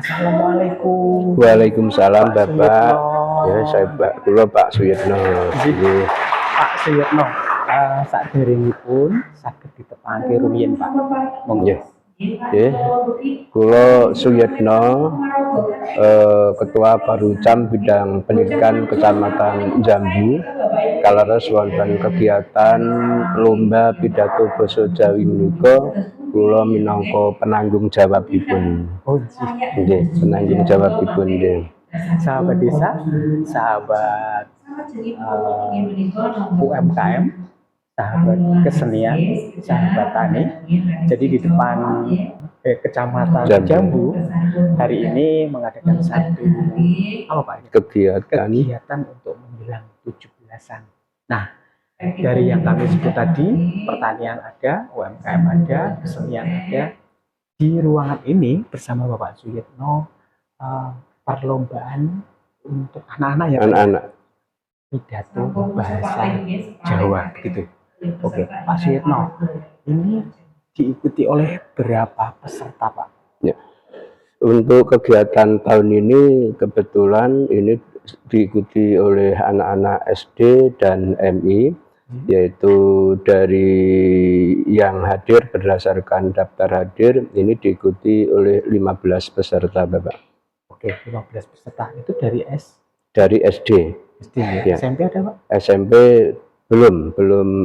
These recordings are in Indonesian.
Assalamualaikum. Waalaikumsalam Pak Suyitno. Bapak. Ya, saya Pak Suyitno. Nggih, Pak Suyitno. Saderengipun saged ditepake rumiyin, Pak. Monggo. Nggih. Kula Suyitno, Ketua Barucam Bidang Pendidikan Kecamatan Jambu. Kaleres wonten kegiatan lomba pidato basa Jawi menika kula minangka penanggung jawabipun. Oh, Nggih, penanggung jawabipun nggih. Sahabat desa, sahabat UMKM, sahabat kesenian, sahabat tani. Jadi di depan Kecamatan Jambu hari ini mengadakan satu kegiatan untuk menjelang 17-an. Nah, dari yang kami sebut tadi, pertanian ada, UMKM ada, kesenian ada. Di ruangan ini bersama Bapak Suyitno, perlombaan untuk anak-anak ya, anak-anak pidato bahasa Jawa gitu. Oke, Pak Suyitno, ini diikuti oleh berapa peserta, Pak? Ya. Untuk kegiatan tahun ini kebetulan ini diikuti oleh anak-anak SD dan MI, yaitu dari yang hadir berdasarkan daftar hadir ini diikuti oleh 15 peserta, Bapak. Oke, 15 peserta itu dari SD. Ya. SMP ada, Pak? SMP belum,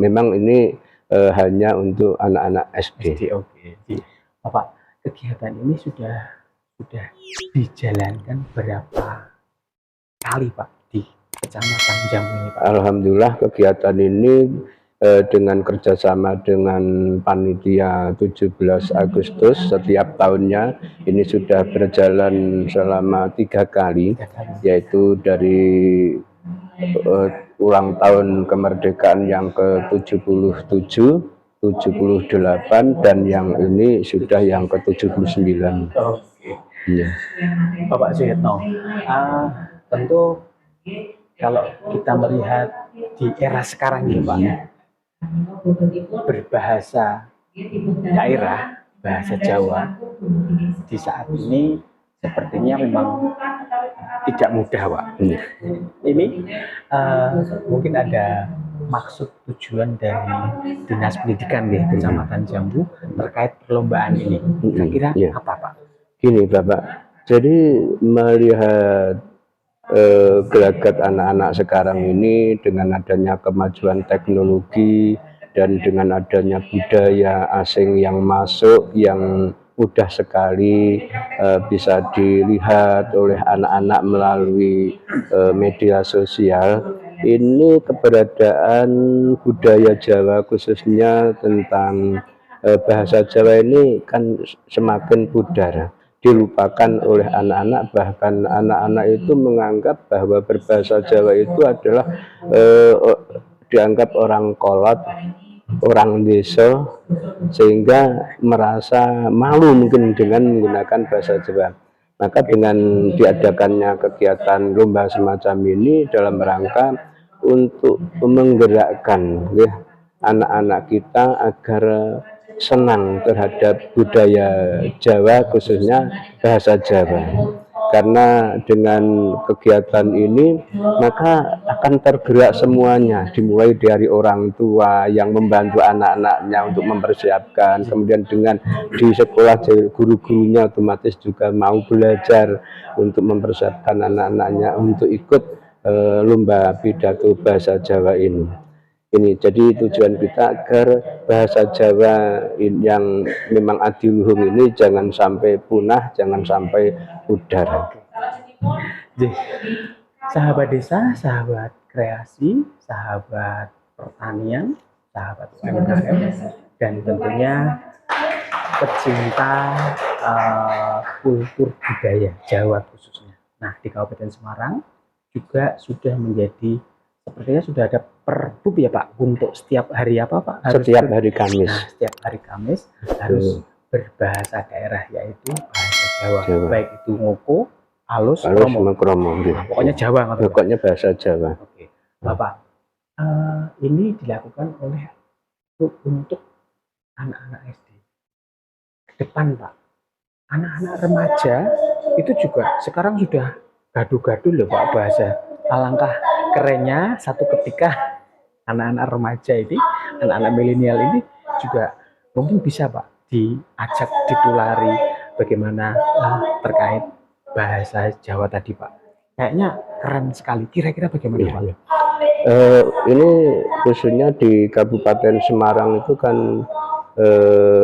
memang ini hanya untuk anak-anak SD. Oke. Bapak, kegiatan ini sudah dijalankan berapa kali, Pak, di Kecamatan Jambu ini, Pak? Alhamdulillah kegiatan ini dengan kerjasama dengan panitia 17 Agustus setiap tahunnya ini sudah berjalan selama 3 kali, yaitu dari ulang tahun kemerdekaan yang ke-77, 78, dan yang ini sudah yang ke-79. Oke. Ya. Bapak Suyitno, tentu kalau kita melihat di era sekarang ini, Pak, berbahasa daerah, bahasa Jawa di saat ini sepertinya memang tidak mudah, Pak. Ini mungkin ada maksud tujuan dari Dinas Pendidikan di Kecamatan Jambu terkait perlombaan ini. Kira-kira apa, Pak? Gini, Bapak. Jadi melihat gelagat anak-anak sekarang ini dengan adanya kemajuan teknologi dan dengan adanya budaya asing yang masuk yang mudah sekali bisa dilihat oleh anak-anak melalui media sosial. Ini keberadaan budaya Jawa khususnya tentang bahasa Jawa ini kan semakin pudar, dilupakan oleh anak-anak, bahkan anak-anak itu menganggap bahwa berbahasa Jawa itu adalah dianggap orang kolot, orang desa, sehingga merasa malu mungkin dengan menggunakan bahasa Jawa. Maka dengan diadakannya kegiatan lomba semacam ini dalam rangka untuk menggerakkan anak-anak kita agar senang terhadap budaya Jawa, khususnya bahasa Jawa. Karena dengan kegiatan ini maka akan tergerak semuanya, dimulai dari orang tua yang membantu anak-anaknya untuk mempersiapkan, kemudian dengan di sekolah guru-gurunya otomatis juga mau belajar untuk mempersiapkan anak-anaknya untuk ikut lomba pidato bahasa Jawa ini. Jadi tujuan kita agar bahasa Jawa yang memang adiluhung ini jangan sampai punah, jangan sampai pudar. Jadi, sahabat desa, sahabat kreasi, sahabat pertanian, sahabat UMKM, dan tentunya pecinta kultur budaya Jawa khususnya. Nah, di Kabupaten Semarang juga sudah menjadi, sepertinya sudah ada perbub ya, Pak, untuk setiap hari apa, Pak? Setiap hari Kamis. Nah, setiap hari Kamis harus berbahasa daerah, yaitu bahasa Jawa. Baik itu ngoko, halus, kromo. Nah, pokoknya Jawa. Pokoknya bahasa Jawa. Oke, Bapak, ini dilakukan oleh untuk anak-anak SD ke depan, Pak. anak-anak remaja itu juga sekarang sudah gaduh-gaduh loh Pak bahasa. Alangkah kerennya satu ketika anak-anak remaja ini, anak-anak milenial ini juga mungkin bisa Pak diajak ditulari bagaimana terkait bahasa Jawa tadi Pak. Kayaknya keren sekali. Kira-kira bagaimana Pak? Iya. Ini khususnya di Kabupaten Semarang itu kan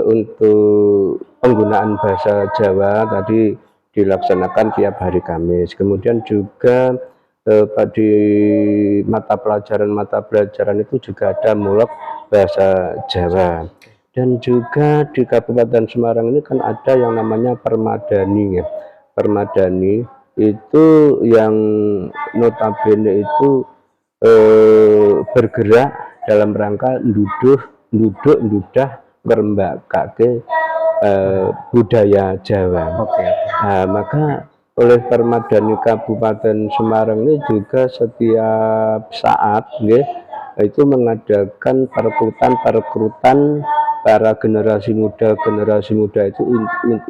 untuk penggunaan bahasa Jawa tadi dilaksanakan tiap hari Kamis. Kemudian juga di mata pelajaran itu juga ada mulak bahasa Jawa. Dan juga di Kabupaten Semarang ini kan ada yang namanya Permadani ya. Permadani itu yang notabene itu bergerak dalam rangka ndudah ngerembakake budaya Jawa. Nah, maka oleh Permadani Kabupaten Semarang ini juga setiap saat itu mengadakan perekrutan para generasi muda itu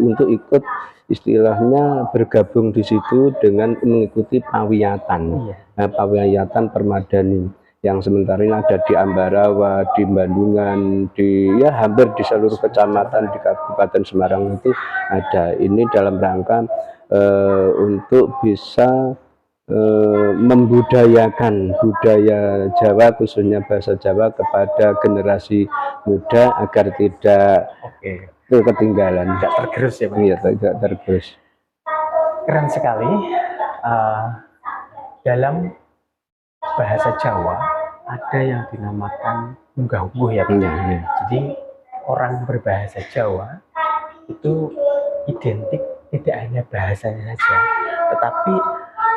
untuk ikut istilahnya bergabung di situ dengan mengikuti pawiyatan. Nah, pawiyatan Permadani yang sementara ini ada di Ambarawa, di Bandungan, di hampir di seluruh kecamatan di Kabupaten Semarang itu ada. Ini dalam rangka untuk bisa membudayakan budaya Jawa khususnya bahasa Jawa kepada generasi muda agar tidak ketinggalan, tidak tergerus ya Pak. Iya, tidak tergerus. Keren sekali. Dalam bahasa Jawa ada yang dinamakan unggah-ungguh ya Pak. Iya. Jadi orang berbahasa Jawa itu identik tidak hanya bahasanya saja, tetapi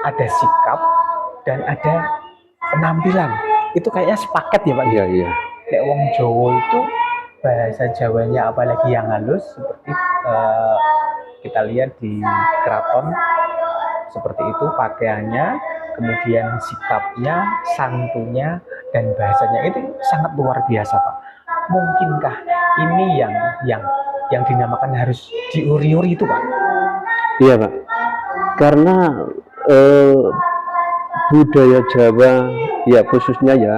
ada sikap dan ada penampilan. Itu kayaknya sepaket ya Pak. Iya. Kayak wong Jawa itu bahasa Jawanya apalagi yang halus seperti kita lihat di keraton seperti itu pakaiannya, kemudian sikapnya, santunya dan bahasanya itu sangat luar biasa Pak. Mungkinkah ini yang dinamakan harus diuri-uri itu Pak? Iya Pak. Karena budaya Jawa ya khususnya ya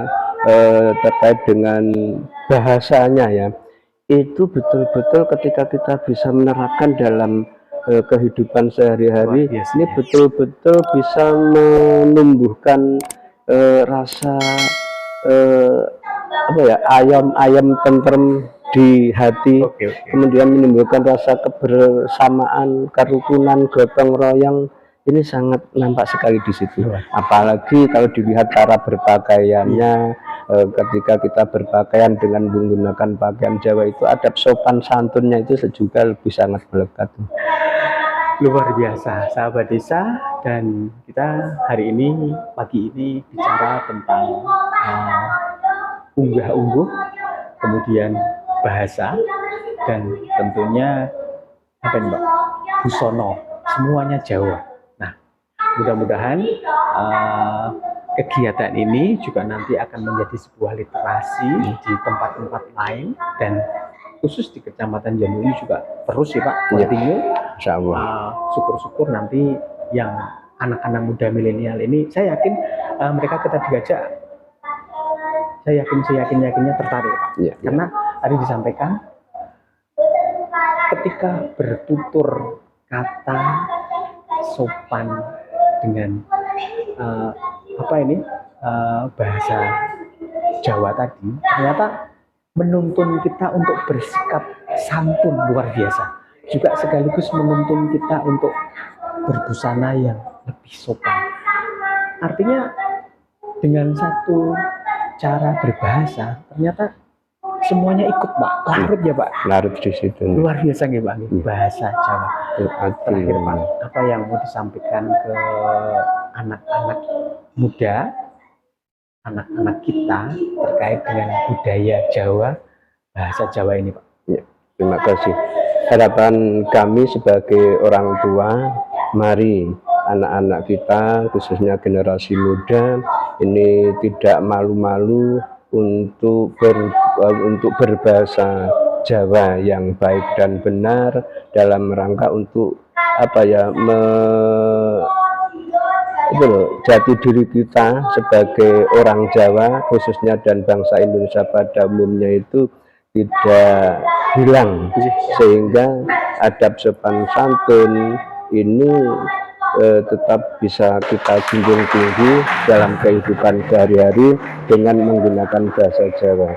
terkait dengan bahasanya ya itu betul-betul ketika kita bisa menerapkan dalam kehidupan sehari-hari ini betul-betul bisa menumbuhkan rasa ayam tentrem di hati, kemudian menimbulkan rasa kebersamaan, kerukunan, gotong royong. Ini sangat nampak sekali di situ. Apalagi kalau dilihat cara berpakaiannya, ketika kita berpakaian dengan menggunakan pakaian Jawa itu adab sopan santunnya itu juga lebih sangat melekat. Luar biasa sahabat desa, dan kita hari ini pagi ini bicara tentang unggah-ungguh, kemudian bahasa, dan tentunya apa ini Mbak? Busono, semuanya Jawa. Nah, mudah-mudahan kegiatan ini juga nanti akan menjadi sebuah literasi di tempat-tempat lain, dan khusus di Kecamatan Janur ini juga terus ya Pak, continue. Syukur-syukur nanti yang anak-anak muda milenial ini, saya yakin mereka kita diajak, saya yakinnya tertarik Pak. Karena tadi disampaikan ketika bertutur kata sopan dengan bahasa Jawa tadi ternyata menuntun kita untuk bersikap santun luar biasa, juga sekaligus menuntun kita untuk berbusana yang lebih sopan. Artinya dengan satu cara berbahasa ternyata semuanya ikut Pak, larut ya Pak, larut di situ. Luar biasa nih Pak, bahasa Jawa. Terakhir Pak, apa yang mau disampaikan ke anak-anak muda, anak-anak kita terkait dengan budaya Jawa, bahasa Jawa ini Pak? Ya, terima kasih. Harapan kami sebagai orang tua, mari anak-anak kita khususnya generasi muda ini tidak malu-malu untuk berbahasa Jawa yang baik dan benar dalam rangka untuk apa ya, itu loh, jati diri kita sebagai orang Jawa khususnya dan bangsa Indonesia pada umumnya itu tidak hilang, sehingga adab sopan santun ini tetap bisa kita junjung tinggi dalam kehidupan sehari-hari dengan menggunakan bahasa Jawa.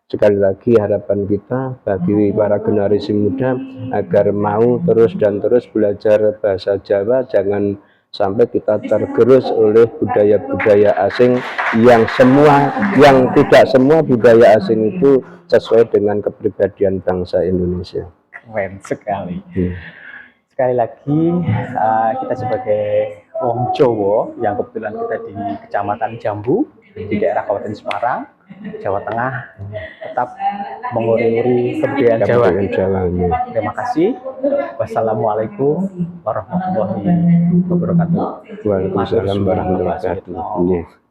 Sekali lagi harapan kita bagi para generasi muda agar mau terus dan terus belajar bahasa Jawa, jangan sampai kita tergerus oleh budaya-budaya asing yang tidak semua budaya asing itu sesuai dengan kepribadian bangsa Indonesia. Keren sekali. Sekali lagi kita sebagai wong Jawa yang kebetulan kita di Kecamatan Jambu di daerah Kabupaten Semarang, Jawa Tengah, tetap menguri-uri kebudayaan Jawa. Terima kasih. Wassalamualaikum warahmatullahi wabarakatuh. Waalaikumsalam warahmatullahi wabarakatuh.